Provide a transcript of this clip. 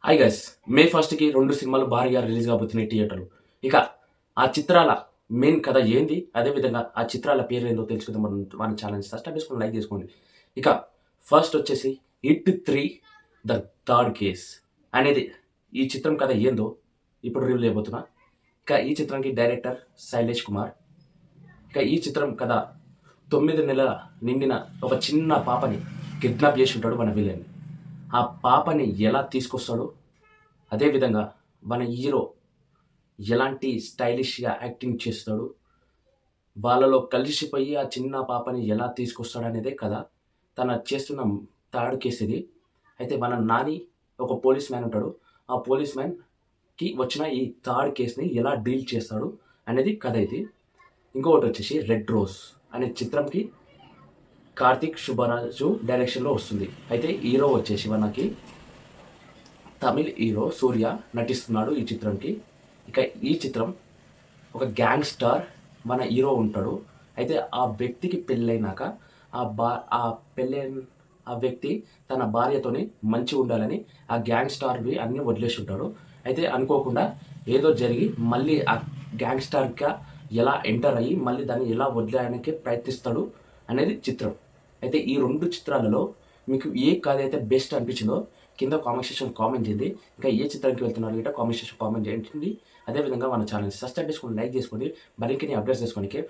Hi guys, మే ఫస్ట్కి 2 సినిమాలు భారీగా రిలీజ్ కాబోతున్నాయి థియేటర్లు. ఇక ఆ చిత్రాల మెయిన్ కథ ఏంది? అదేవిధంగా ఆ చిత్రాల పేర్లేందో తెలుసుకుందాం. మన ఛానల్‌ని సబ్స్క్రైబ్ చేసుకొని లైక్ చేసుకోండి. ఇక ఫస్ట్ వచ్చేసి 'హిట్ 3 ద థర్డ్ కేస్' అనేది ఈ చిత్రం కథ ఏందో ఇప్పుడు రివీల్ చేయబోతున్నా. ఇక ఈ చిత్రానికి డైరెక్టర్ శైలేష్ కుమార్. ఇక ఈ చిత్రం కథ 9 నెలల నిండిన ఒక చిన్న పాపని కిడ్నాప్ చేసి ఉంటాడు మన విలన్. ఆ పాపని ఎలా తీసుకొస్తాడో, అదేవిధంగా మన హీరో ఎలాంటి స్టైలిష్‌గా యాక్టింగ్ చేస్తాడు, వాళ్ళలో కలిసిపోయి ఆ చిన్న పాపని ఎలా తీసుకొస్తాడనేదే కథ. తను చేస్తున్న థర్డ్ కేస్ ఇది. అయితే మన నాని ఒక పోలీస్ మ్యాన్ ఉంటాడు. ఆ పోలీస్ మ్యాన్‌కి వచ్చిన ఈ థర్డ్ కేస్‌ని ఎలా డీల్ చేస్తాడు అనేది కథ ఇది. ఇంకొకటొచ్చేసి 'రెడ్ రోజ్' అనే చిత్రంకి కార్తీక్ సుబ్బరాజు డైరెక్షన్‌లో వస్తుంది. అయితే హీరో వచ్చేసి మనకి తమిళ్ హీరో 'సూర్య' నటిస్తున్నాడు ఈ చిత్రంకి. ఇక ఈ చిత్రం ఒక గ్యాంగ్‌స్టర్ మన హీరో ఉంటాడు. అయితే ఆ వ్యక్తికి పెళ్ళైనాక ఆ బా ఆ పెళ్ళైన ఆ వ్యక్తి తన భార్యతోని మంచిగుండాలని ఆ గ్యాంగ్‌స్టార్‌వి అన్నీ వదిలేసి ఉంటాడు. అయితే అనుకోకుండా ఏదో జరిగి మళ్ళీ ఆ గ్యాంగ్‌స్టర్‌గా ఎలా ఎంటర్ అయ్యి మళ్ళీ దాన్ని ఎలా వదిలేయడానికి ప్రయత్నిస్తాడు అనేది చిత్రం. అయితే ఈ 2 చిత్రాలలో మీకు ఏ కథ అయితే బెస్ట్ అనిపించిందో కింద కామెంట్ సెక్షన్‌లో కామెంట్ చేయండి. ఇంకా ఏ చిత్రానికి వెళ్తున్నారో గిట్ట కామెంట్ సెక్షన్‌లో కామెంట్ చేయండి. అదేవిధంగా మన ఛానల్‌ని సబ్స్క్రైబ్ చేసుకొని, లైక్ చేసుకోండి. మరిన్ని అప్డేట్స్ తెలుసుకోనికి